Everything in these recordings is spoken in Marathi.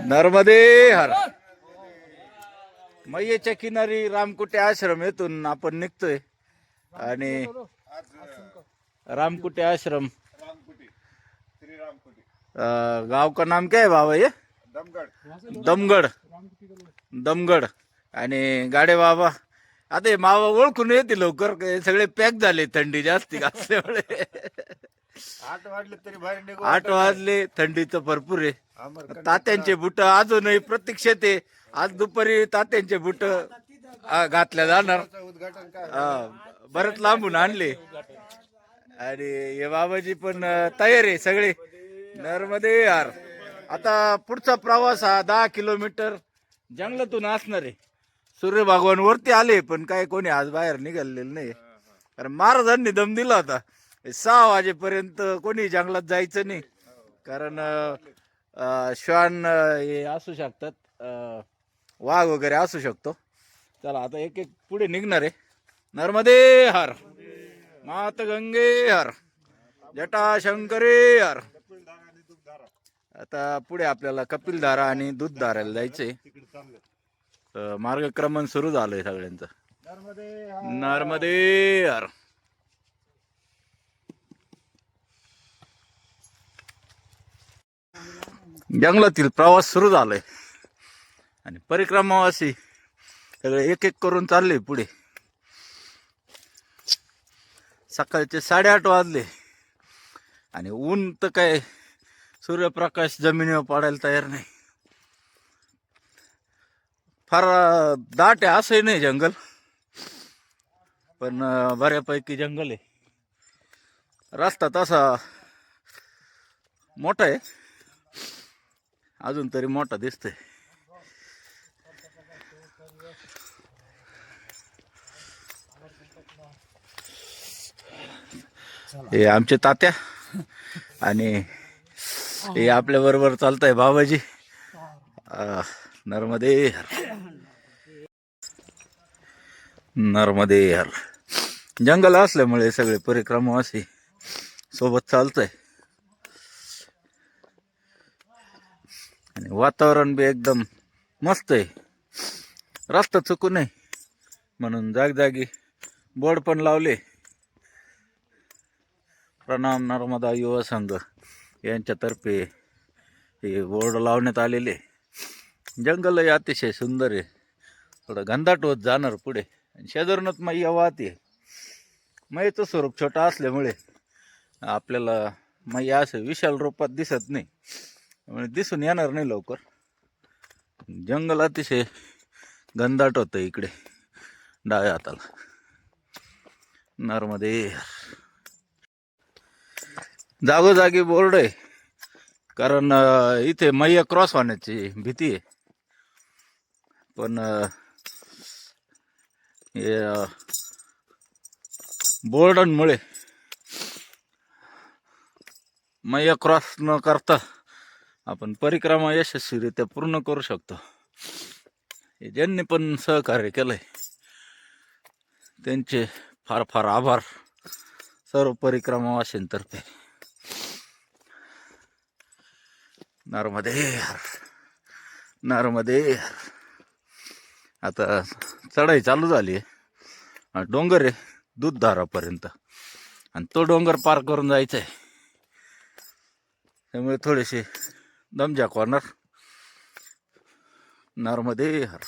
नर्मदे हर. मैयेच्या किनारी रामकुटे आश्रम येथून आपण निघतोय आणि रामकुटे आश्रम गाव का नाम क्या है बाबा ये? दमगड. दमगड. आणि गाडे बाबा आता हे मावा ओळखून येते लवकर, सगळे पॅक झाले थंडी जास्ती असल्यामुळे. 8 वाजले तरी बाहेर निघू. 8 वाजले, थंडीचं भरपूर आहे. तात्यांचे बुट अजूनही प्रतीक्षेत आहे. आज दुपारी तात्यांचे बुट घातल्या जाणार. उद्घाटन काय बरंच लांबून आणले आणि हे बाबाजी पण तयार आहे सगळे. नर्मदे यार. आता पुढचा प्रवास हा 10 किलोमीटर जंगलातून असणार आहे. सूर्य भगवान वरती आले पण काय कोणी आज बाहेर निघालेलं नाही, कारण महाराजांनी दम दिला होता 6 वाजेपर्यंत कोणी जंगलात जायचं नाही, कारण श्वान हे असू शकतात, वाघ वगैरे असू शकतो. चला आता एक एक पुढे निघणार आहे. नर्मदे हर. मात गंगे हर. जटा शंकरे हर. आता पुढे आपल्याला कपिलधारा आणि दूधधाराला जायचंय. मार्गक्रमण सुरू झालंय सगळ्यांचं. नर्मदे हर. जंगलातील प्रवास सुरू झालाय आणि परिक्रमावासी सगळे एक एक करून चालले पुढे. सकाळचे 8:30 वाजले आणि ऊन तर काय सूर्यप्रकाश जमिनीवर पडायला तयार नाही. फार दाट आहे असंही नाही जंगल, पण बऱ्यापैकी जंगल आहे. रस्ता तसा मोठा आहे, अजून तरी मोठा दिसतोय. हे आमचे तात्या आणि हे आपल्या बरोबर चालतंय बाबाजी. नर्मदे हर. नर्मदे हर. जंगल असल्यामुळे सगळे परिक्रमावासी सोबत चालतंय आणि वातावरण बी एकदम मस्त आहे. रस्ता चुकू नये म्हणून जागजागी बोर्ड पण लावले. प्रणाम नर्मदा युवा संघ यांच्यातर्फे हे बोर्ड लावण्यात आलेले. जंगलही अतिशय सुंदर आहे. थोडं घनदाट होत जाणार पुढे. शेजारूनच मैया वाहते. मैयाचं स्वरूप छोटा असल्यामुळे आपल्याला मैया असं विशाल रूपात दिसत नाही, त्यामुळे दिसून येणार नाही लवकर. जंगल अतिशय घनदाट होतं इकडे डाव्या हाताला. नर्मदे. जागोजागी बोर्ड आहे, कारण इथे मैया क्रॉस होण्याची भीती आहे. पण हे बोर्डांमुळे मैया क्रॉस न करता आपण परिक्रमा यशस्वीरित्या पूर्ण करू शकतो. ज्यांनी पण सहकार्य केलंय त्यांचे फार फार आभार सर्व परिक्रमावासींतर्फे. नर्मदे हर. नर्मदे हर. आता चढाई चालू झाली आहे. डोंगर आहे दूधधारापर्यंत आणि तो डोंगर पार करून जायचा आहे, त्यामुळे थोडेसे दमजाक होणार. नर्मदे हर.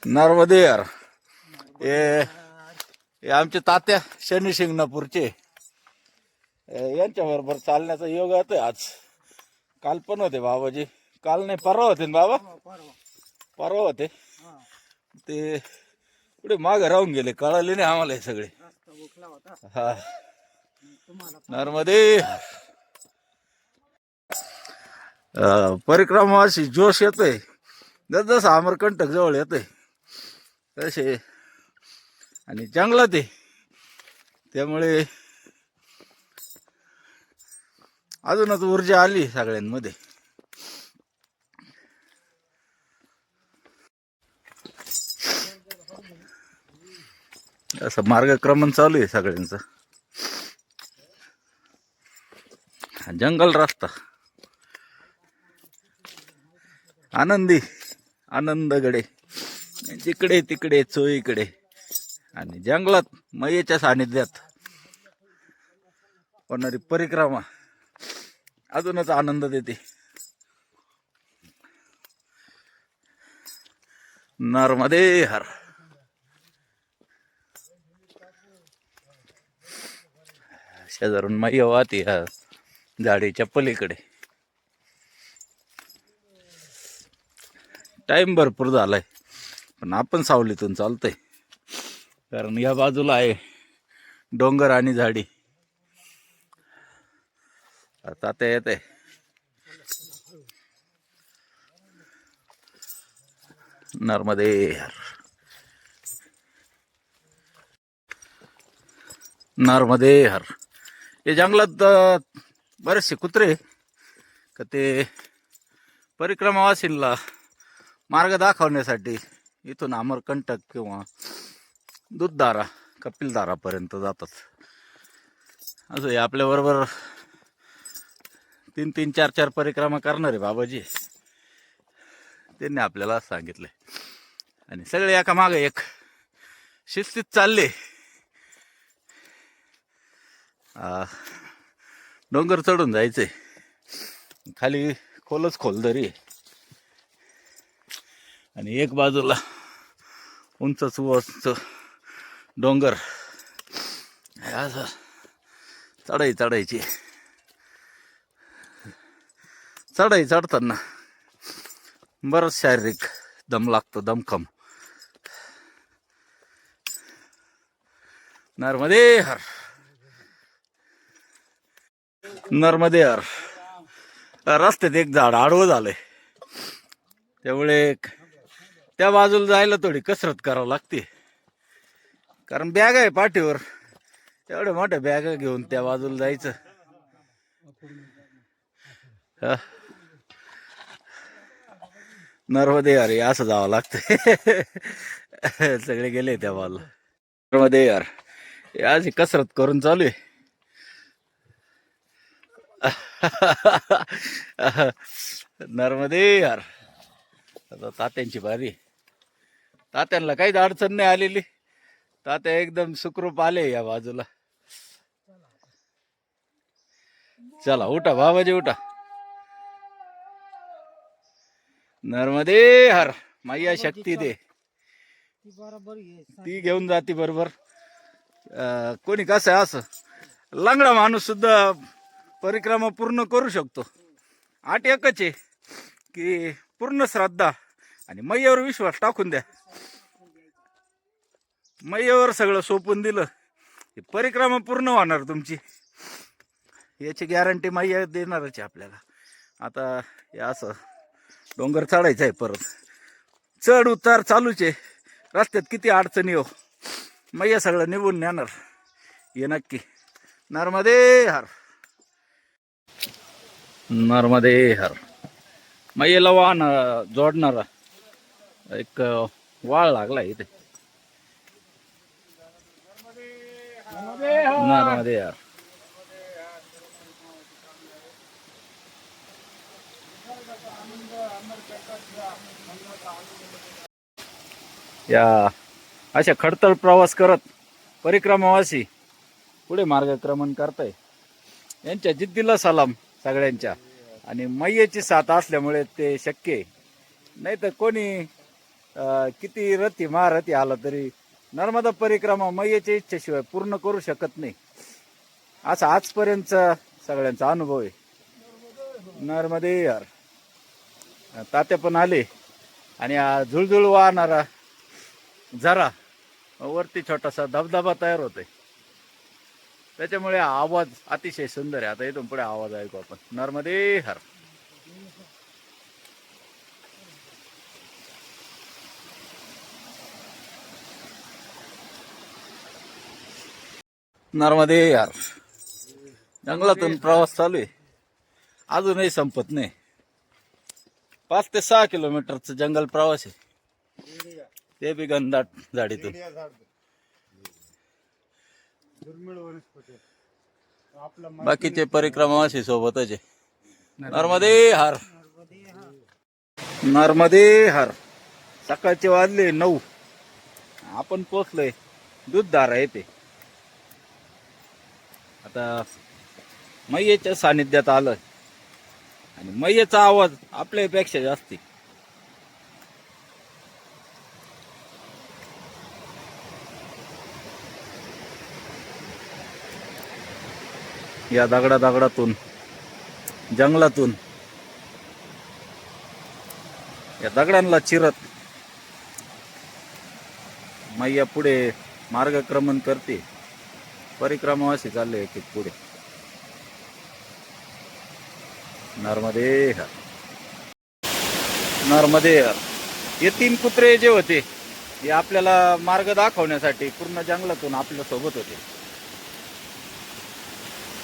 नर्मदे हर. हे आमचे तात्या शनी शिंगणापूरचे, यांच्या बरोबर चालण्याचा योग येतोय आज. काल पण होते बाबाजी, काल नाही परवा होते ना बाबा, परवा होते. ते पुढे मागे राहून गेले, कळाले नाही आम्हाला हे सगळे. हा. नर्मदे. परिक्रमावासी जोश येतोय जसं अमरकंटक जवळ येतोय तसे, आणि जंगलात आहे त्यामुळे अजूनच ऊर्जा आली सगळ्यांमध्ये. असं मार्गक्रमण चालू आहे सगळ्यांचं. जंगल रस्ता आनंदी आनंदगडे जिकडे तिकडे चोईकडे आणि जंगलात मयेच्या सानिध्यात होणारी परिक्रमा अजूनच आनंद देते. नर्मदे हर. शेजारून मय वाहते ह्या झाडीच्या पलीकडे. टाइम भरपूर झालाय पण आपण सावलीतून चालतोय कारण या बाजूला आहे डोंगर आणि झाडी. आता ते येते नर्मदे हर. नर्मदे हर. हे जंगलात बरेचसे कुत्रे का ते परिक्रमावासींना मार्ग दाखवण्यासाठी इथून अमरकंटक किंवा दूधधारा कपिलधारापर्यंत जातात. असं हे आपल्या बरोबर 3-3, 4-4 परिक्रमा करणारे बाबाजी त्यांनी आपल्याला सांगितलंय आणि सगळे एका मागे एक शिस्तीत चालले. डोंगर चढून जायचंय. खाली खोलच खोलदरी आणि एक बाजूला उंच उंच डोंगर. असं चढायची चढाई चढताना बरंच शारीरिक दम लागतो, दमखम. नर्मदे हर. नर्मदे हर. रस्त्यात एक झाड आडवं झालंय त्यामुळे त्या बाजूला जायला थोडी कसरत करावं लागते कारण बॅग आहे पाठीवर. एवढ्या मोठ्या बॅग घेऊन त्या बाजूला जायचं. नर्मदे यार असं जावं लागतंय. सगळे गेले त्या बाजूला. नर्मदे यार आज कसरत करून चालू आहे. नर्मदे यार. आता तात्यांची बारी. तात्यांना काहीच अडचण नाही आलेली. तात्या एकदम सुखरूप आले या बाजूला. चला उठा बाबाजी उठा. नर्मदे हर. मैया शक्ती दे. ती घेऊन जाते बरोबर. कोणी कसं आहे असं लंगडा माणूस सुद्धा परिक्रमा पूर्ण करू शकतो. आठ एकच आहे की पूर्ण श्रद्धा आणि मैयावर विश्वास टाकून द्या. मैयावर सगळं सोपून दिलं परिक्रमा पूर्ण होणार तुमची. याची गॅरंटी मैया देणारच आहे आपल्याला. आता हे असं डोंगर चढायचं आहे परत. चढ उतार चालूच आहे. रस्त्यात किती अडचणी हो मैया सगळं निघून नेणार हे नक्की. नर्मदे हर. नर्मदे हर. मैयाला वाहन जोडणारा एक वाळ लागला इथे. नर्मदे हर. या अशा खडतर प्रवास करत परिक्रमावासी पुढे मार्गक्रमण करताय. यांच्या जिद्दीला सलाम सगळ्यांच्या. आणि मैयाची साथ असल्यामुळे ते शक्य आहे. नाही तर कोणी किती रथी महारथी आला तरी नर्मदा परिक्रमा मैयाच्या इच्छेशिवाय पूर्ण करू शकत नाही. असा आजपर्यंत सगळ्यांचा अनुभव आहे. नर्मदे यार. तात्या पण आले आणि झुळझुळ वाहणारा जरा वरती छोटासा धबधबा तयार होतोय. त्याच्यामुळे आवाज अतिशय सुंदर आहे. आता इथून पुढे आवाज ऐकू आपण. नर्मदे हर. नर्मदे यार. जंगलातून प्रवास चालू आहे. अजूनही संपत नाही. 5 ते 6 किलोमीटरचं जंगल प्रवास आहे. ते बी घनदाट झाडीतून. बाकीचे परिक्रमावासी सोबतच आहे. नर्मदे हर, नर्मदे हर. सकाळचे वाजले 9. आपण पोचलोय दूधधारा येते. आता मैयेच्या सानिध्यात आलं आणि मैयेचा आवाज आपल्यापेक्षा जास्ती. या दगडातून, जंगलातून, या दगडांना चिरत मैया पुढे मार्गक्रमण करते. परिक्रमावासी चालले एक एक पुढे. नर्मदे हर, नर्मदे हर. हे 3 कुत्रे जे होते हे आपल्याला मार्ग दाखवण्यासाठी पूर्ण जंगलातून आपल्या सोबत होते.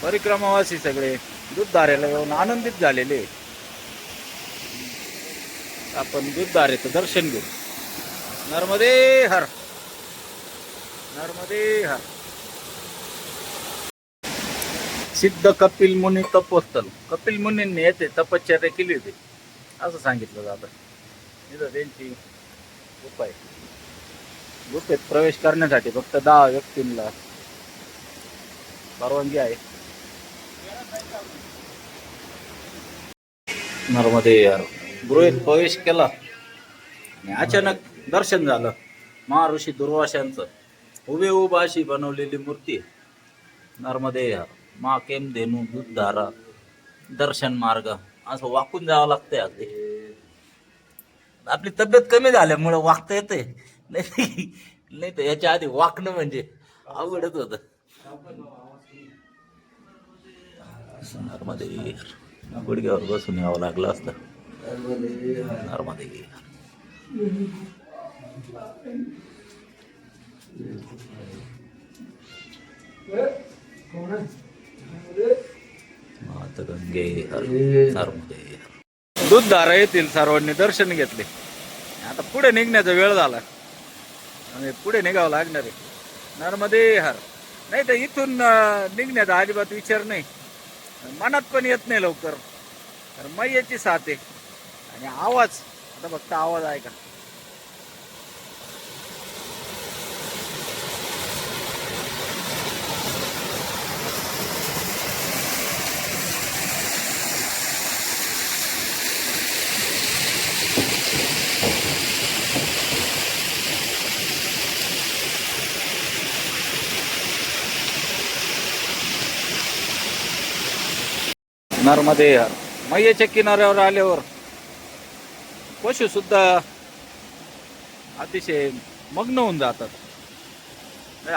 परिक्रमावासी सगळे दूधधारेला येऊन आनंदित झालेले. आपण दूधधारेचं दर्शन घेऊ. नर्मदे हर, नर्मदे हर. सिद्ध कपिल मुनी तपोस्थल. कपिल मुनींनी येथे तपश्चर्या केली होती असं सांगितलं जातं. इथं त्यांची गुफा आहे. गुफेत प्रवेश करण्यासाठी फक्त 10 व्यक्तींना परवानगी आहे. नर्मदे हर. गृहेत प्रवेश केला आणि अचानक दर्शन झालं महर्षी दुर्वासांचं. हुबेहूब अशी बनवलेली मूर्ती. नर्मदे हर. मा केम धेनू दूधधारा दर्शन मार्ग. असं वाकून जावं लागतंय. अगदी आपली तब्येत कमी झाल्यामुळे वाकता येते, नाही तर याच्या आधी वाकणं म्हणजे अवघडच होत. नर्मदे हर. गुडघ्यावर बसून यावं लागलं असतं. नर्मदे हर. गंगे हर, नर्मदे हर. दूधधारा येथील सर्वांनी दर्शन घेतले. आता पुढे निघण्याचा वेळ झाला आणि पुढे निघावं लागणार आहे. नर्मदे हर. नाही तर इथून निघण्याचा अजिबात विचार नाही, मनात पण येत नाही लवकर. तर मैयाची साथ आहे आणि आवाज. आता फक्त आवाज आहे का. नर्मदे हर. मैयाच्या किनाऱ्यावर आल्यावर पशु सुद्धा अतिशय मग्न होऊन जातात.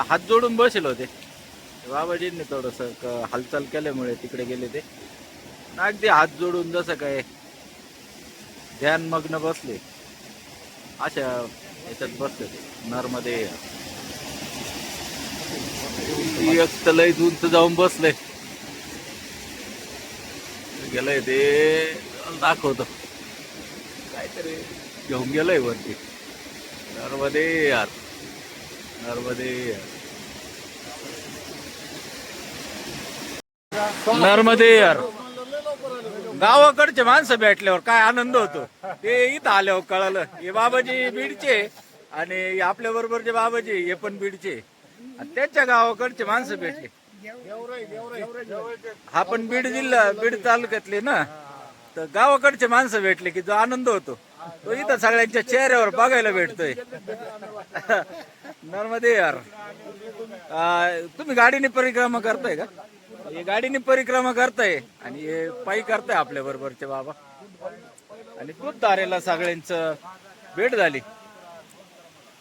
हात जोडून बसले होते. बाबाजींनी थोडस हालचाल केल्यामुळे तिकडे गेले ते. अगदी हात जोडून जसं काय ध्यान मग्न बसले अशा याच्यात बसले ते. नर्मदे हर. एक लय उंच जाऊन बसले गेलंय ते दाखवतो. काहीतरी घेऊन गेलंय वरती. नर्मदे हर, नर्मदे हर. नर्मदे हर. गावाकडचे माणसं भेटल्यावर काय आनंद होतो ते इथं आल्यावर कळालं. हे बाबाजी बीडचे आणि आपल्या बरोबरचे बाबाजी हे पण बीडचे. त्यांच्या गावाकडचे माणसं भेटले. हा पण बीड जिल्हा बीड तालुक्यातले ना. तर गावाकडचे माणसं भेटले की जो आनंद होतो तो इथं सगळ्यांच्या चेहऱ्यावर बघायला भेटतोय. नर्मदे हर. तुम्ही गाडीने परिक्रमा करताय का. हे गाडीने परिक्रमा करताय आणि हे पायी करताय आपल्या बरोबरचे बाबा. आणि दूधधारेला सगळ्यांचं भेट झाली.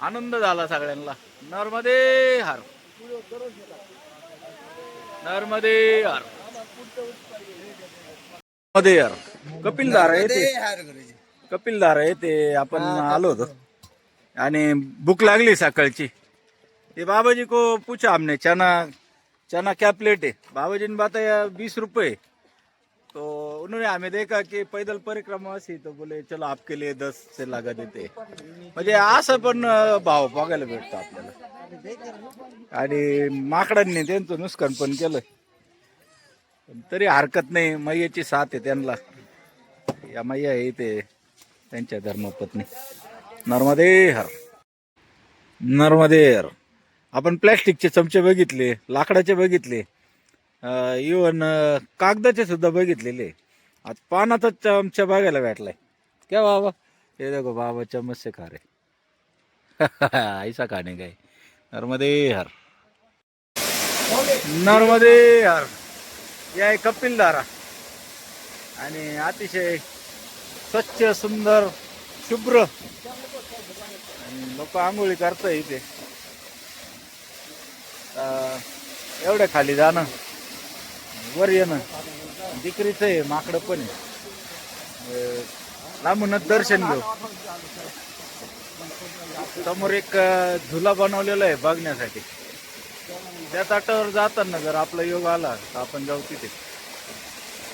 आनंद झाला सगळ्यांना. नर्मदे हर, नर्मदे हर, नर्मदे हर. कपिलधारा येते, कपिलधारा येते आपण आलो होतो आणि भूक लागली सकाळची. ये बाबाजी को पूछा हमने चना चना क्या प्लेट है. बाबाजी ने बताया 20 रुपए. तो उन्होंने हमें देखा कि पैदल परिक्रमा असी तो बोले चलो आपके लिए 10 से लगा देते. म्हणजे असं पण भाव बघायला भेटतो आपल्याला. आणि माकडांनी त्यांचं नुकसान पण केलं. पण तरी हरकत नाही, मैयाची साथ आहे त्यांना. या मैया आहे ते त्यांच्या धर्मपत्नी. नर्मदे हर, नर्मदे हर. आपण प्लॅस्टिकचे चमचे बघितले, लाकडाचे बघितले, इवन कागदाचे सुद्धा बघितलेले. आज पानाचा चमचा बघायला भेटलाय. क्या बाबा, हे देखो बाबा चम्मच से खा रहे. ऐसा खाणे काय. नर्मदे हर, नर्मदे हर. या आहे कपिलधारा आणि अतिशय स्वच्छ, सुंदर, शुभ्र लोक आंघोळी करताय इथे. एवढ्या खाली जाणं, वर येणं दिकरीच आहे. माकडं पण आहे. लांबूनच दर्शन घेऊ. समोर एक झुला बनवलेला आहे बघण्यासाठी. त्या ताटावर जाताना जर आपला योग आला तर आपण जाऊ तिथे.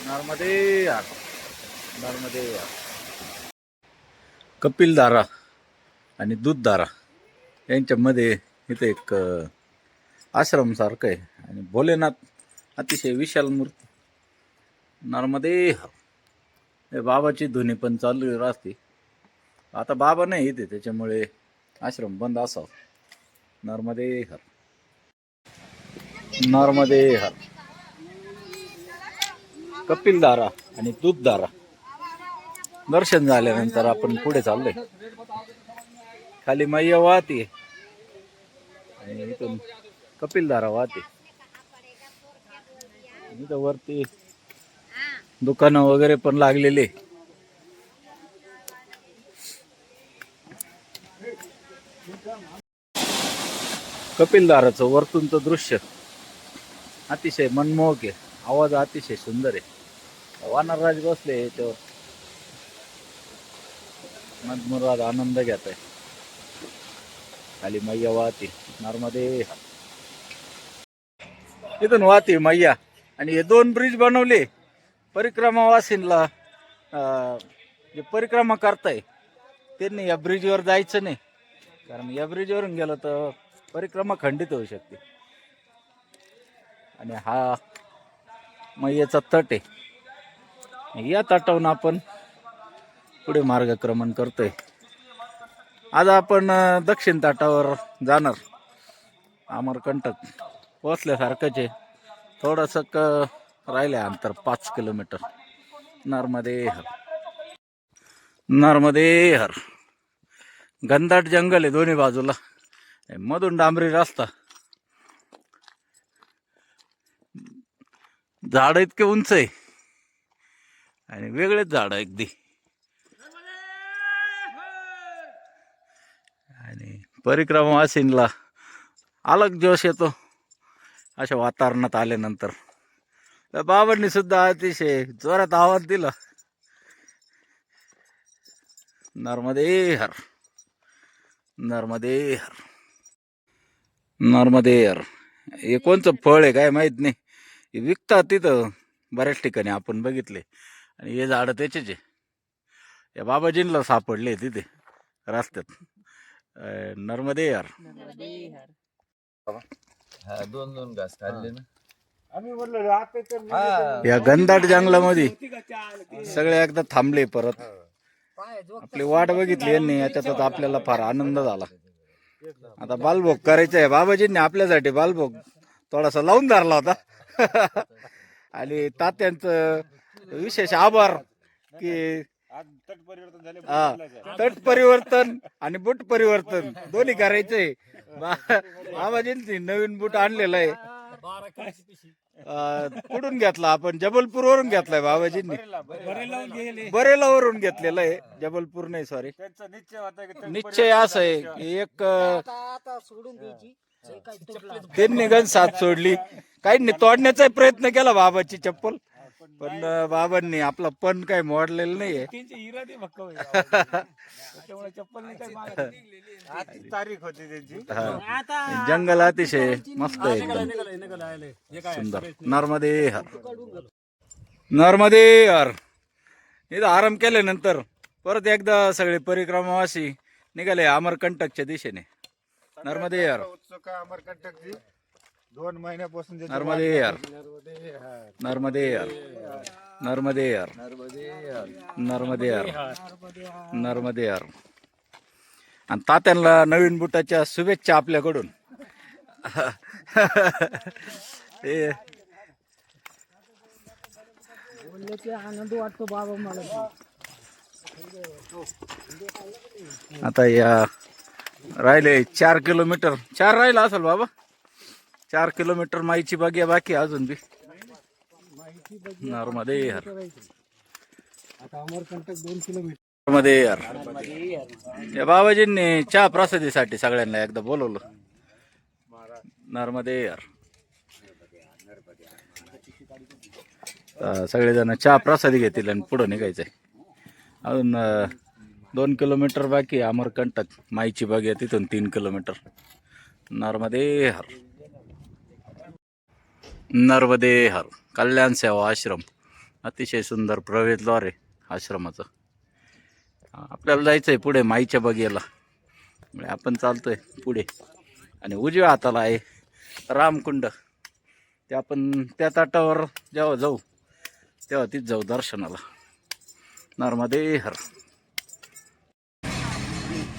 नर्मदे यार, नर्मदे यार. कपिलधारा आणि दूधधारा यांच्यामध्ये इथे एक आश्रम सारखं आहे आणि भोलेनाथ अतिशय विशाल मूर्ती. नर्मदे हर. हे बाबाची धुनी पण चालू असते. आता बाबा नाही इथे, त्याच्यामुळे आश्रम बंद असावा. नर्मदे हर, नर्मदे हर. कपिलधारा आणि दूधधारा दर्शन झाल्यानंतर आपण पुढे चाललोय. खाली मैया वाहते आणि इथून कपिलधारा वाहते. इथं वरती दुकानं वगैरे पण लागलेले. कपिलधाराचं वरतूनचं दृश्य अतिशय मनमोहक आहे. आवाज अतिशय सुंदर आहे. वानरराज बसले याच्यावर, मनमुराद आनंद घेत आहे. खाली मैया वाहते. नर्मदे हर. इथून वाहते मैया आणि हे 2 ब्रिज बनवले परिक्रमावासींना. जे परिक्रमा करताय त्यांनी या ब्रिजवर जायचं नाही, कारण या ब्रिजवरून गेलं तर परिक्रमा खंडित होऊ शकते. आणि हा मैयाचा तट आहे. या तटावरून आपण पुढे मार्गक्रमण करतोय. आज आपण दक्षिण तटावर जाणार. अमरकंटक पोहोचल्यासारखंच आहे. थोडस राहिले अंतर 5 किलोमीटर. नर्मदे हर, नर्मदे हर. घनदाट जंगल आहे दोन्ही बाजूला, मधून डांबरी रस्ता. झाड इतके उंच आहे आणि वेगळेच झाड अगदी. आणि परिक्रमावासींना अलग जोश येतो अशा वातावरणात आल्यानंतर. तर बाबांनी सुद्धा अतिशय जोरात आवाज दिला. नर्मदे हर, नर्मदे हर, नर्मदे हर. हे कोणचं फळ आहे काय माहित नाही. हे विकतात तिथं बऱ्याच ठिकाणी आपण बघितले. आणि हे झाड त्याचेच आहे. या बाबाजींना सापडले तिथे रस्त्यात. नर्मदे हर. हा 2 घास खाल्ले ना. आम्ही म्हणलो राहते तर या घनदाट जंगलामध्ये सगळे एकदा थांबले. परत आपली वाट बघितली यांनी. याच्यात आपल्याला फार आनंद झाला. आता बालभोग करायचा आहे. बाबाजींनी आपल्यासाठी बालभोग थोडासा लावून धरला होता. आणि तात्यांचं विशेष आभार की तट परिवर्तन झाले. तट परिवर्तन आणि बूट परिवर्तन दोन्ही करायचंय. बाबाजींनी नवीन बूट आणलेला आहे. कुठून घेतला आपण? जबलपूर वरून घेतलाय बाबाजींनी. बरेलावरून घेतलेला आहे. जबलपूर नाही, सॉरी. त्यांचा निश्चय होता की तट निश्चय असं आहे की एक त्यांनी गण साथ सोडली. काहींनी तोडण्याचा प्रयत्न केला बाबाची चप्पल, पण बाबांनी आपला पण काही मोडलेलं नाहीये. आजची तारीख होती त्यांची. जंगल अतिशय मस्त आहे, एकदम सुंदर. नर्मदे हर, नर्मदे हर. इथं आराम केल्यानंतर परत एकदा सगळे परिक्रमावासी निघाले अमरकंटकच्या दिशेने. नर्मदे हर, उत्सुक अमरकंटकची 2 महिन्यापासून नर्मदे हर. नर्मदे हर नर्मदे हर नर्मदे हर नर्मदे हर. आणि तात्यांना नवीन बुटाच्या शुभेच्छा आपल्याकडून. हे आनंद वाटतो बाबा मला. आता या राहिले 4 किलोमीटर, 4 राहिला असेल बाबा. 4 किलोमीटर माईची बागी बाकी अजून बी. नर्मदे हर आता अमरकंटक 2 किलोमीटर. नर्मदे हर. या बाबाजींनी चहा प्रसादीसाठी सगळ्यांना एकदा बोलवलं. नर्मदे हर. सगळेजण चहा प्रसादी घेतील आणि पुढे निघायचंय. अजून 2 किलोमीटर बाकी. अमरकंटक माईची बागी आहे तिथून 3 किलोमीटर. नर्मदे हर नर्मदे हर. कल्याण सेवा आश्रम अतिशय सुंदर प्रवेशद्वार आहे आश्रमाचं. आपल्याला जायचंय पुढे माईच्या बगीला. आपण चालतोय पुढे आणि उजव्या हाताला आहे रामकुंड. ते आपण त्या ताटावर जेव्हा जाऊ तेव्हा तीच जाऊ दर्शनाला. नर्मदे हर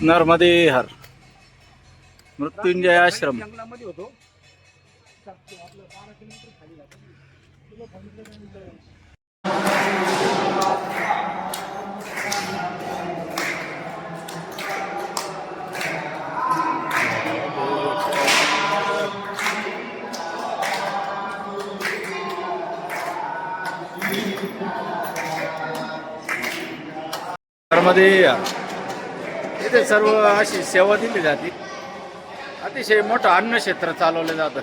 नर्मदे हर. मृत्युंजय आश्रम. नर्मदे हर. इथे सर्व अशी सेवा दिली जाते. अतिशय मोठं अन्नक्षेत्र चालवलं जातं.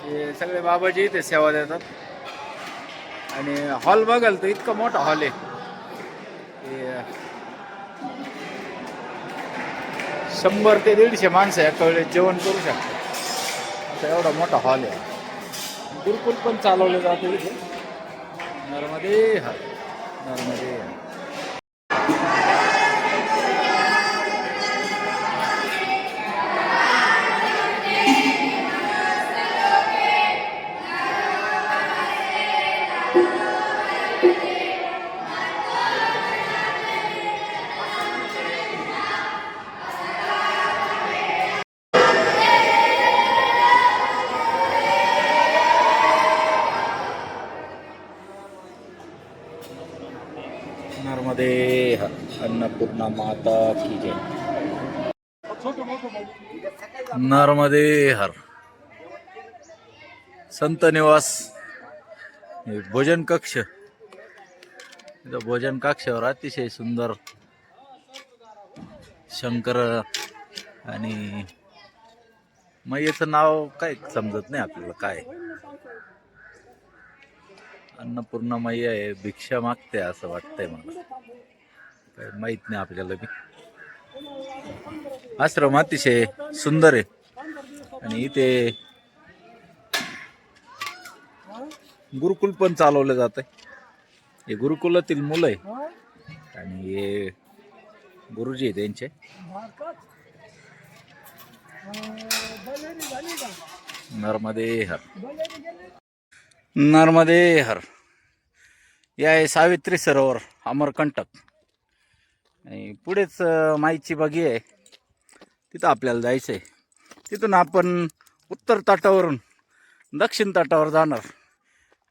हे सगळे बाबाजी इथे सेवा देतात. आणि हॉल बघाल तर इतका मोठा हॉल आहे. 100 ते 150 माणसं एका वेळेस जेवण करू शकतात. असा एवढा मोठा हॉल आहे. गुरुकुल पण चालवलं जातं इथे. नर्मदे हर नर्मदे हर. नर्मदे हर. अन्नपूर्णा माता की जय. नर्मदे हर. संत निवास भोजन कक्ष. इथं भोजन कक्षावर अतिशय सुंदर शंकर आणि मैयाचं नाव काय समजत नाही आपल्याला काय. अन्नपूर्णा मैया आहे. भिक्षा मागते असं वाटतंय मला. काय माहित नाही आपल्याला बी. आश्रम अतिशय सुंदर आहे. आणि इथे गुरुकुल पण चालवलं जात आहे. हे गुरुकुलातील मुलं आहे आणि हे गुरुजी आहे त्यांचे. नर्मदे हर नर्मदे हर. या आहे सावित्री सरोवर अमरकंटक. आणि पुढेच माईची बागी आहे. तिथं आपल्याला जायचं आहे. तिथून आपण उत्तर तटावरून दक्षिण तटावर जाणार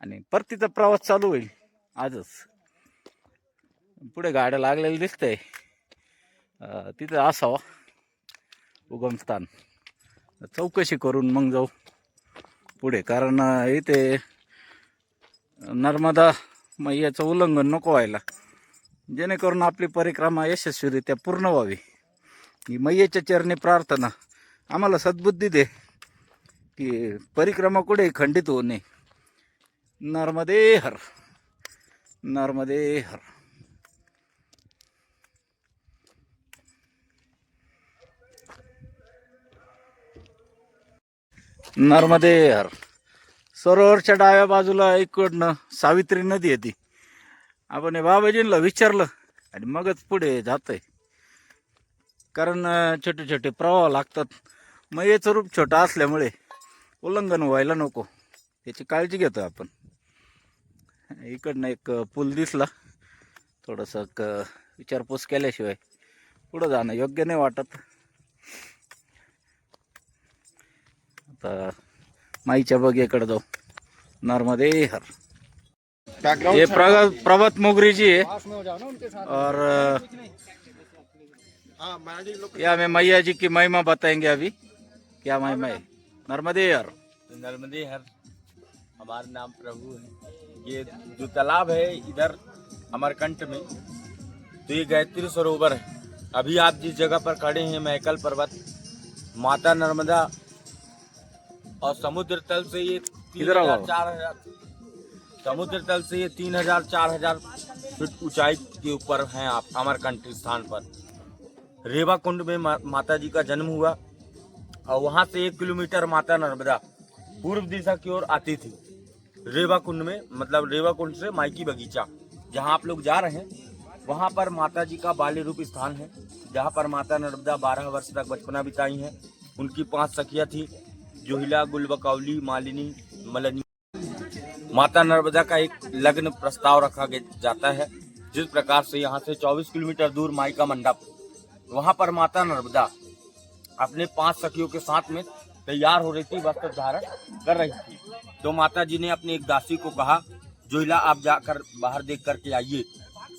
आणि परतीचा प्रवास चालू होईल आजच. पुढे गाड्या लागलेल्या दिसतंय. तिथं असावा उगमस्थान. चौकशी करून मग जाऊ पुढे. कारण इथे नर्मदा मैयाचं उल्लंघन नको व्हायला. जेणेकरून आपली परिक्रमा यशस्वीरित्या पूर्ण व्हावी ही मैयाच्या चरणी प्रार्थना. आम्हाला सद्बुद्धी दे की परिक्रमा कुठे खंडित होऊ नये. नर्मदे हर नर्मदे हर. नर्मदे हर. सरोवरच्या डाव्या बाजूला इकडनं सावित्री नदी येते. आपण हे बाबाजींना विचारलं आणि मगच पुढे जातोय. कारण छोटे छोटे प्रवाह लागतात. मैयेचं रूप छोटा असल्यामुळे उल्लंघन व्हायला नको याची काळजी घेतो आपण. इकडनं एक पूल दिसला, थोडंसं विचारपूस केल्याशिवाय पुढं जाणं योग्य नाही वाटत. आता माईच्या बगेकडे जाऊ. नर्मदे हर. ये प्रभात मोगरी जी है और ये हमें मैया जी की महिमा बताएंगे अभी. क्या महिमा है? नर्मदे हर. नर्मदे हर हमारा नाम प्रभु है। ये जो तालाब है इधर अमरकंट में, तो ये गायत्री सरोवर है। अभी आप जिस जगह पर खड़े हैं मैकल पर्वत, माता नर्मदा और समुद्र तल से ये इधर आओ। 3,000-4,000 समुद्र तल से ये 3,000-4,000 फीट ऊंचाई के ऊपर हैं आप अमरकंट स्थान पर। रेवा कुंड में माता जी का जन्म हुआ और वहां से 1 किलोमीटर माता नर्मदा पूर्व दिशा की ओर आती थी। रेवा कुंड में, मतलब रेवा कुंड से माइकी बगीचा जहां आप लोग जा रहे हैं, वहां पर माता जी का बाल्य रूप स्थान है, जहां पर माता नर्मदा 12 वर्ष तक बचपना बिताई हैं। उनकी 5 सखियां थी, जोहिला, गुलबकौली, मालिनी, मलनी। माता नर्मदा का एक लग्न प्रस्ताव रखा जाता है, जिस प्रकार से यहाँ से 24 किलोमीटर दूर माई का मंडप, वहां पर माता नर्मदा अपने 5 सखियों के साथ में तैयार हो रही थी, वस्त्र धारण कर रही थी। तो माता जी ने अपनी एक दासी को कहा, जोहिला आप जाकर बाहर देख करके आइए,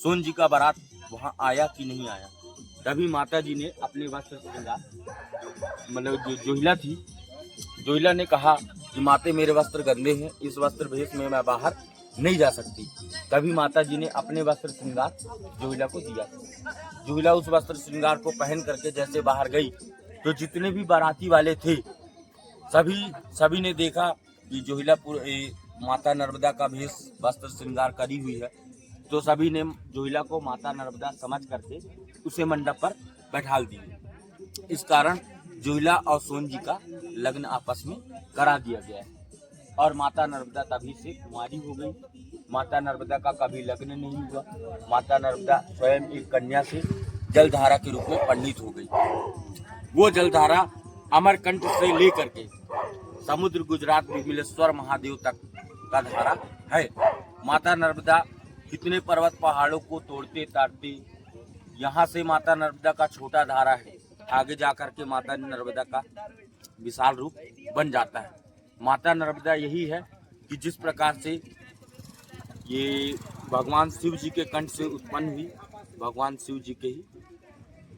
सोन जी का बारात वहां आया कि नहीं आया। तभी माता जी ने अपने वस्त्र श्रृंगार, मतलब जो जोहिला थी, जोहिला ने कहा कि माते मेरे वस्त्र गंदे हैं, इस वस्त्र भेष में मैं बाहर नहीं जा सकती। तभी माता जी ने अपने वस्त्र श्रृंगार जोहिला को दिया। जोहिला उस वस्त्र श्रृंगार को पहन करके जैसे बाहर गई, तो जितने भी बाराती वाले थे सभी ने देखा कि जोहिला माता नर्मदा का भेष वस्त्र श्रृंगार करी हुई है। तो सभी ने जोहिला को माता नर्मदा समझ करके उसे मंडप पर बैठा दिए। इस कारण जोहिला और सोन जी का लग्न आपस में करा दिया गया है और माता नर्मदा तभी से कुंवारी हो गई। माता नर्मदा का कभी लग्न नहीं हुआ। माता नर्मदा स्वयं एक कन्या से जलधारा के रूप में पंडित हो गई। वो जलधारा अमरकंट से लेकर के समुद्र गुजरात विमलेश्वर महादेव तक का धारा है। माता नर्मदा कितने पर्वत पहाड़ों को तोड़ते ताड़ते यहाँ से माता नर्मदा का छोटा धारा है, आगे जाकर के माता नर्मदा का विशाल रूप बन जाता है। माता नर्मदा यही है कि जिस प्रकार से ये भगवान शिव जी के कंठ से उत्पन्न हुई, भगवान शिव जी के ही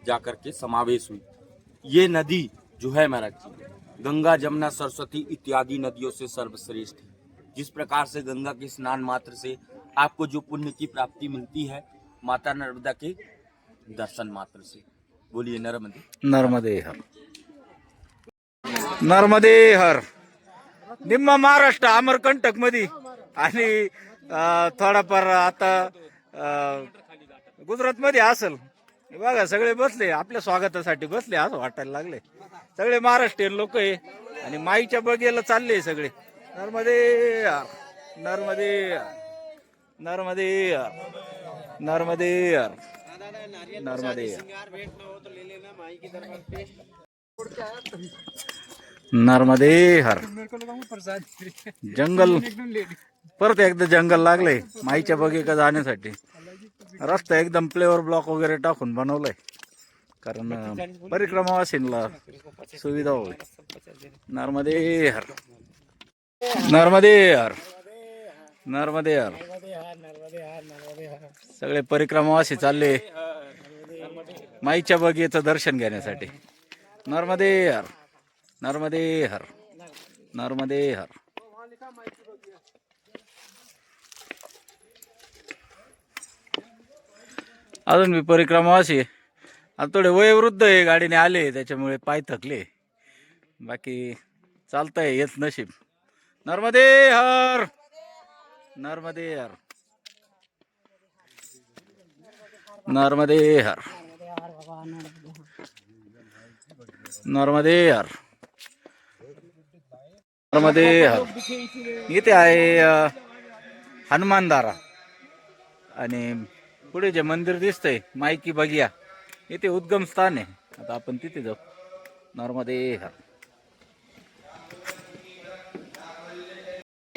जाकर के समावेश हुई। ये नदी जो है महाराज जी, गंगा, जमुना, सरस्वती इत्यादि नदियों से सर्वश्रेष्ठ है। जिस प्रकार से गंगा के स्नान मात्र से आपको जो पुण्य की प्राप्ति मिलती है, माता नर्मदा के दर्शन मात्र से। बोलिए नर्मदे नर्मदे हर. नर्मदे हर. निम्मा महाराष्ट्र अमरकंटक मध्ये आणि थोडाफार आता गुजरात मध्ये असेल. बघा सगळे बसले आपल्या स्वागतासाठी बसले, असं वाटायला लागले. सगळे महाराष्ट्रीयन लोक आहे आणि माईच्या बगेला चालले सगळे. नर्मदे हर, नर्मदे हर, नर्मदे हर, नर्मदे हर, नर्मदे हर, नर्मदे हर. जंगल परत एकदा जंगल लागले माईच्या बगेका जाण्यासाठी. रस्ता एकदम प्लेवर ब्लॉक वगैरे टाकून बनवलाय, कारण परिक्रमावासींना सुविधा होईल. नर्मदे हर, नर्मदे हर, नर्मदे हर. सगळे परिक्रमावासी चालले माईच्या बगेचं दर्शन घेण्यासाठी. नर्मदे हर, नर्मदे हर, नर्मदे हर. अजून मी परिक्रमावासी आता थोडे वयोवृद्ध आहे, गाडीने आले त्याच्यामुळे पाय थकले, बाकी चालतंय हेच नशीब. नर्मदे हर, नर्मदे हर, नर्मदे हर, नर्मदे हर, नर्मदे हर. इथे आहे हनुमानधारा आणि पुढे जे मंदिर दिसतंय माईकी बगिया, इथे उद्गम स्थान आहे. आता आपण तिथे जाऊ. नर्मदे हर.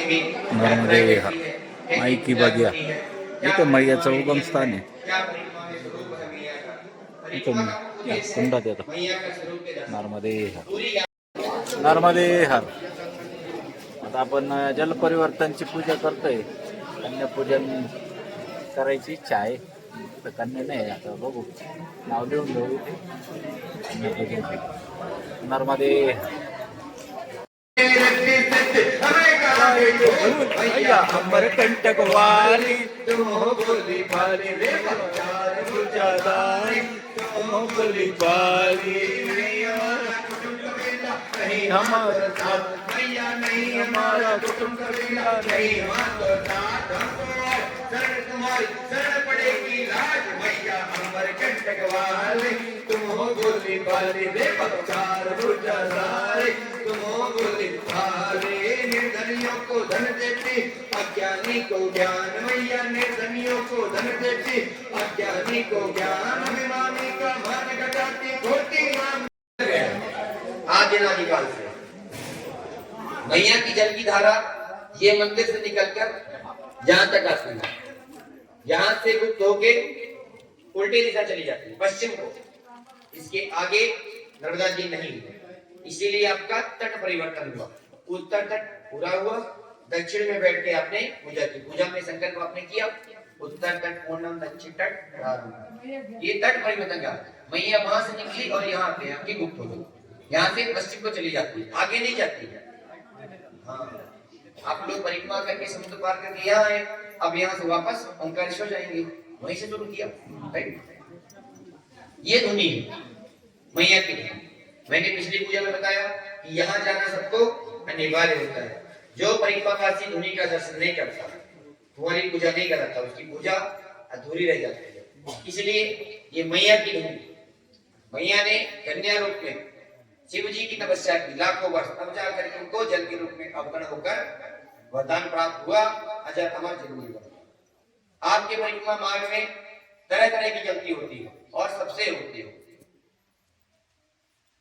नर्मदे हर माई की बगिया इथं मैयाचं उगम स्थान आहे. इथं कुंडात येतं. नर्मदे हर नर्मदे हर. आता आपण जलपरिवर्तनची पूजा करतोय. कन्यापूजन करायची इच्छा आहे. तर कन्या नाही आता बघू नाव लिहून घेऊ इथे. कन्यापूजन नर्मदे अमर कंटक वाली तुम बोली भाली रे चार बुझादारी तुम बोली भाली नहीं हमारा साथ भैया नहीं हमारा कुटुंब कबीला नहीं हमारा सर तुम्हारी सर पड़ेगी लाज भैया अमर कंटक वाली तुम बोली भाली रे चार बुझादारी तुम बोली भाली निर्धनियों को धन देती अज्ञानी को ज्ञान मैया निर्धनियों को धन देती अज्ञानी को ज्ञान अभिमानी का मान घटाती घोटी नाम आदिनादिकाल से मैया की जल की धारा ये मंदिर से निकलकर यहाँ तक आती है। यहाँ से गुप्त होके उल्टी दिशा चली जाती है पश्चिम को। इसके आगे नर्मदा जी नहीं है, इसीलिए आपका तट परिवर्तन हुआ। उत्तर तट पूरा हुआ, दक्षिण में बैठ के आपने पूजा की। पूजा में संकल्प आपने किया उत्तर तट पूर्णम दक्षिण तट प्रारंभ। ये तट परिवर्तन का मैया वहां से निकली और यहाँ आते हैं आपकी गुप्त हो गई। यहाँ से पश्चिम को चली जाती है, आगे नहीं जाती है। हाँ, आप लोग परिक्रमा करके समुद्र पार करके यहाँ आए, अब यहाँ से वापस ओंकारेश्वर जाएंगे, वहीं से शुरू किया। ये धुनी है मैया की। मैंने पिछली पूजा में बताया कि यहाँ जाना सबको अनिवार्य होता है। जो परिक्रमावासी धुनी का दर्शन नहीं करता, तुम्हारी पूजा नहीं कराता, उसकी पूजा अधूरी रह जाती है। इसलिए ये मैया की धुनी, मैया ने कन्या रूप में शिव जी की तपस्या की लाखों वर्ष, तब जाकर के उनको जल के रूप में अवतरण होकर वरदान प्राप्त हुआ, अजर अमर जरूरी हुआ। आपके परिक्रमा मार्ग में तरह तरह की गलती होती है और सबसे होती है।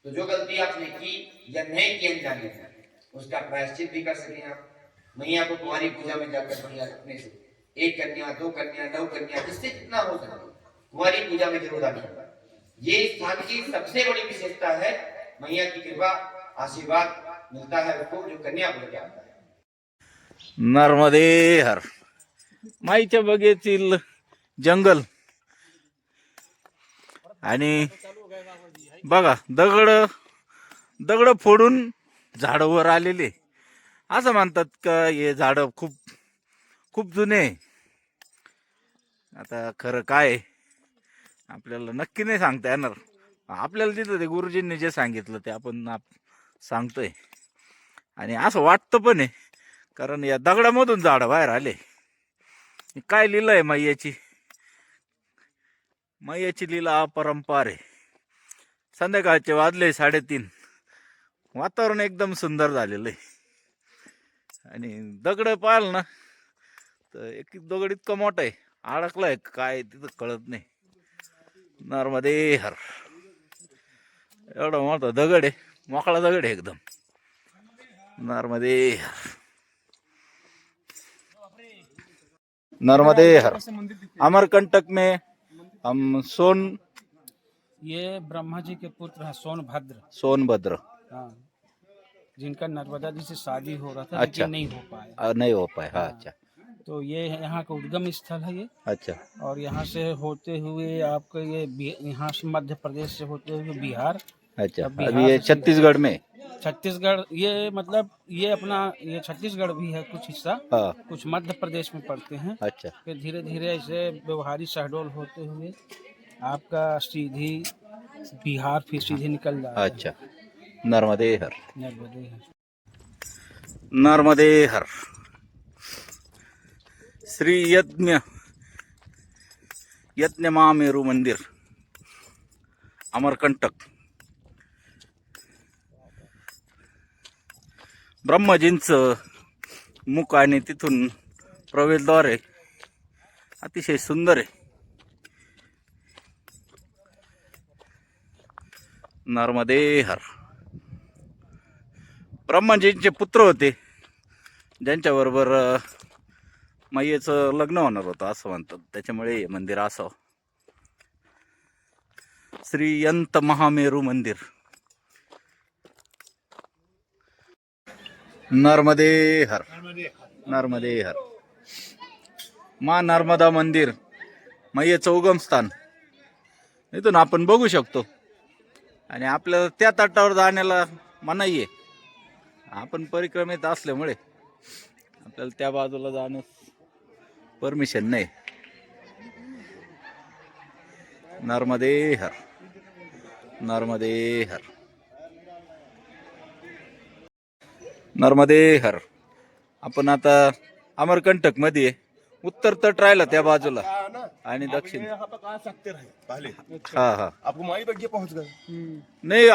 तो जो गलती आपने की या नहीं की अनजाने में, उसका प्रायश्चित भी कर सकें आप। मैया को तुम्हारी पूजा में जाकर बढ़िया रखने से 1 कन्या 2 कन्या 9 कन्या जिससे जितना हो सके तुम्हारी पूजा में जरूर आनी। ये स्थान की सबसे बड़ी विशेषता है। मैया की कृपा आशीर्वाद मिलता है उसको जो कन्या बन के आता है। नर्मदे हर माईच्या बगेतील जंगल आणि बघा दगड दगड फोडून झाड वर आलेले. असं म्हणतात का हे झाड खूप खूप जुने आहे. आता खरं काय आपल्याला नक्की नाही सांगता येणार. आपल्याला तिथं ते गुरुजींनी जे सांगितलं ते आपण सांगतोय. आणि असं वाटतं पण आहे कारण या दगडामधून झाड बाहेर आले. काय लीला आहे मैयाची. मैयाची लीला अपरंपार आहे. संध्याकाळचे वाजले 3:30. वातावरण एकदम सुंदर झालेलं आहे. आणि दगड पाहाल ना तर एक दगड इतका मोठा आहे, अडकलाय काय तिथं कळत नाही. नर्मदे हर एवढा मोठा दगड आहे, मोकळा दगड आहे एकदम. नर्मदे हर नर्मदे हर. अमरकंटक में हम ये ब्रह्मा जी के पुत्र हैं सोनभद्र हाँ, जिनका नर्मदा जी से शादी हो रहा था अच्छा। लेकिन नहीं हो पाया। नहीं हो पाए. हाँ अच्छा तो ये यहाँ का उद्गम स्थल है ये। अच्छा और यहाँ से होते हुए आपका ये यहाँ से मध्य प्रदेश से होते हुए बिहार, अच्छा. अब बिहार अभी ये से छत्तीसगढ़ में. छत्तीसगढ़, ये मतलब ये अपना ये छत्तीसगढ़ भी है कुछ हिस्सा, हाँ कुछ मध्य प्रदेश में पड़ते हैं। अच्छा फिर धीरे धीरे ऐसे व्यवहारी शहडोल होते हुए आपका सीधी बिहार फिर सीधे निकल जाता है। अच्छा. नर्मदे हर नर्मदे है। नर्मदे हर. श्री यज्ञ महामेरू मंदिर अमरकंटक. ब्रह्मजींचं मुख आणि तिथून प्रवेशद्वार आहे. अतिशय सुंदर आहे. नर्मदे हर. ब्रह्मजींचे पुत्र होते ज्यांच्याबरोबर मैयेचं लग्न होणार होतं असं म्हणतात, त्याच्यामुळे हे मंदिर असावं. श्रीयंत महामेरू मंदिर. नर्मदे हर. नर्मदे हर. मा नर्मदा मंदिर, मैयेचं उगमस्थान इथून आपण बघू शकतो. आणि आपल्याला त्या तटावर जाण्याला मनाई आहे. आपण परिक्रमेत असल्यामुळे आपल्याला त्या बाजूला जाण्यास परमिशन नाही. नर्मदे हर. नर्मदे हर. नर्मदे हर. आपण आता अमरकंटक मध्ये आहे. उत्तर तट राहिला त्या बाजूला आणि दक्षिण. हाँ हाँ आपको वहीं तक ये पहुंच गए. नहीं,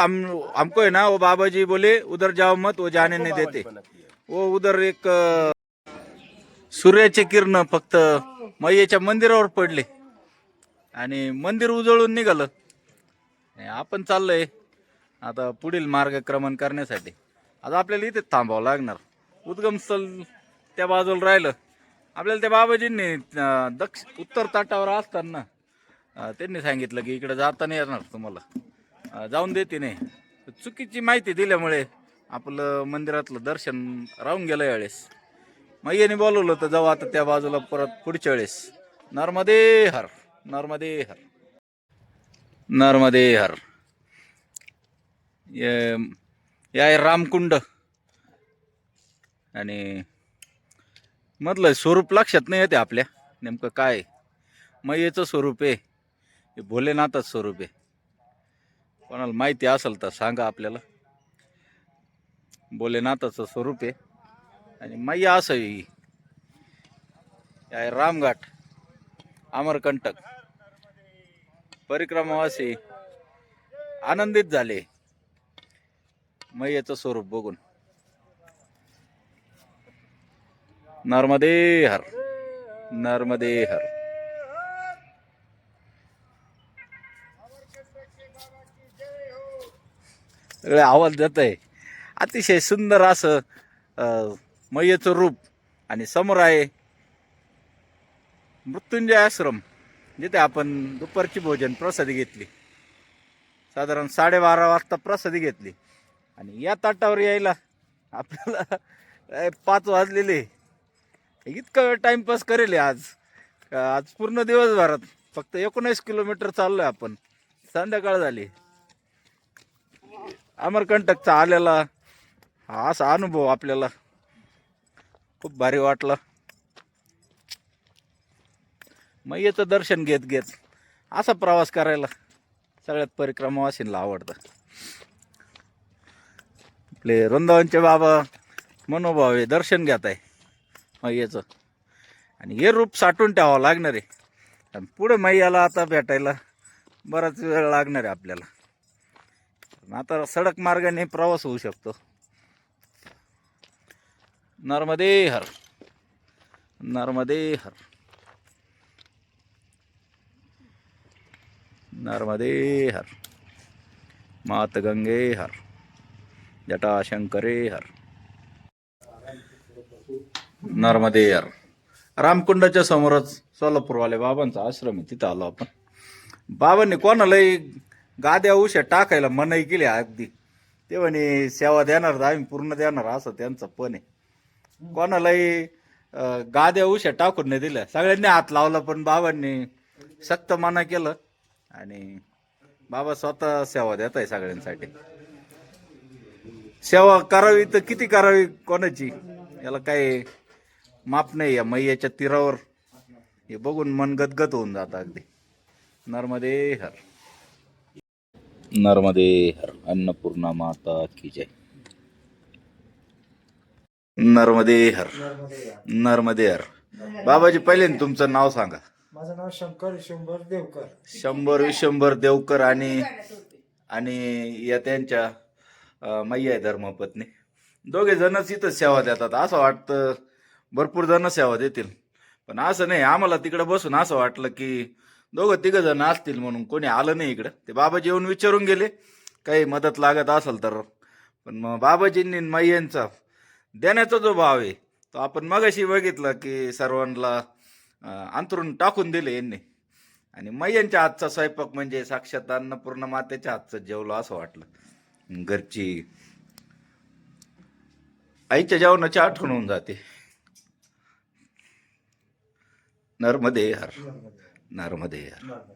हमको है ना वो बाबा जी बोले उधर जाओ मत, वो जाने नहीं देते. वो उधर एक सूर्याचे किरण फक्त मैयेच्या मंदिरावर पडले आणि मंदिर उजळून निघालं. आपण चाललोय आता पुढील मार्गक्रमण करण्यासाठी. आता आपल्याला इथे थांबावं लागणार. उद्गमस्थळ त्या बाजूला राहिलं. आपल्याला त्या बाबाजींनी उत्तर तटावर असताना त्यांनी सांगितलं की इकडे जाता नाही येणार तुम्हाला, जाऊन देते नाही. चुकीची माहिती दिल्यामुळे आपलं मंदिरातलं दर्शन राहून गेलं यावेळेस. मैयेने बोलवलं तर जाऊ आता त्या बाजूला परत पुढच्या वेळेस. नर्मदे हर. नर्मदे हर. नर्मदे हर. हे आहे रामकुंड. आणि मधलं स्वरूप लक्षात नाही येते आपल्या नेमकं काय. मैयेचं स्वरूप आहे, हे भोलेनाथच स्वरूप आहे. कोणाला माहिती असेल तर सांगा आपल्याला. भोलेनाथाचं स्वरूप आहे आणि मैया असं आहे. रामघाट, अमरकंटक. परिक्रमावासी आनंदित झाले मैयेचं स्वरूप बघून. नर्मदे हर. नर्मदे हर. सगळे आवाज देत आहे. अतिशय सुंदर असं मैयेचं रूप. आणि समोर आहे मृत्युंजय आश्रम, जिथे आपण दुपारची भोजन प्रसादी घेतली. साधारण 12:30 वाजता प्रसादी घेतली. आणि या ताटावर यायला आपल्याला 5 वाजलेले. इतकं टाइमपास करेल आज पूर्ण दिवसभरात फक्त 19 किलोमीटर चाललोय आपण. संध्याकाळ झाली. अमरकंटकचा आलेला हा असा अनुभव आपल्याला खूप भारी वाटला. मैयेचं दर्शन घेत घेत असा प्रवास करायला सगळ्यात परिक्रमावासींना आवडतं. आपले वृंदावनचे बाबा मनोभावे दर्शन घेत आहे मैयेचं. आणि हे रूप साठवून ठेवावं लागणार आहे. आणि पुढे मैयाला आता भेटायला बराच वेळ लागणार आहे आपल्याला. आता सडक मार्गाने प्रवास होऊ शकतो. नर्मदे हर. नर्मदे हर. नर्मदे हर. मात गंगे हर. जटाशंकरे हर. नर्मदे हर. रामकुंडाच्या समोरच सोलापूरवाले बाबांचा आश्रम आहे, तिथं आलो आपण. बाबांनी कोणालाही गाद्या उश्या टाकायला मनाई केली अगदी. ते म्हणे सेवा देणार तर आम्ही पूर्ण देणार, असं त्यांचं पण आहे. कोणालाही गाद्या उश्या टाकून नाही दिल्या. सगळ्यांनी हात लावला पण बाबांनी सक्त मना केलं. आणि बाबा स्वतः सेवा देत आहे सगळ्यांसाठी. सेवा करावी तर किती करावी कोणाची, याला काही माप नाही. या मैयाच्या तीरावर हे बघून मन गदगद होऊन जातं अगदी. नर्मदे हर. नर्मदे हर. अन्नपूर्णा माता की जय. नर्मदे हर. नर्मदे हर. बाबाजी पहिले तुमचं नाव सांगा. माझं नाव शंकर विश्वंभर देवकर. शंभर विश्वंभर देवकर. आणि या त्यांच्या मैया आहे धर्मपत्नी. दोघे जणच इथं सेवा देतात. असं वाटतं भरपूर जण सेवा देतील, पण असं नाही. आम्हाला तिकडे बसून असं वाटलं की 2-3 जण असतील म्हणून कोणी आलं नाही इकडं. ते बाबाजी येऊन विचारून गेले काही मदत लागत असेल तर. पण मग बाबाजींनी मैयांचा देण्याचा जो भाव आहे तो तो आपण मगाशी बघितलं की सर्वांना अंथरून टाकून दिले यांनी. आणि मैयांच्या हातचा स्वयंपाक म्हणजे साक्षात अन्नपूर्ण मातेच्या हातचं जेवलो असं वाटलं. घरची आईच्या जेवणाची आठवण होऊन जाते. नर्मदे यार, नर्मदे यार.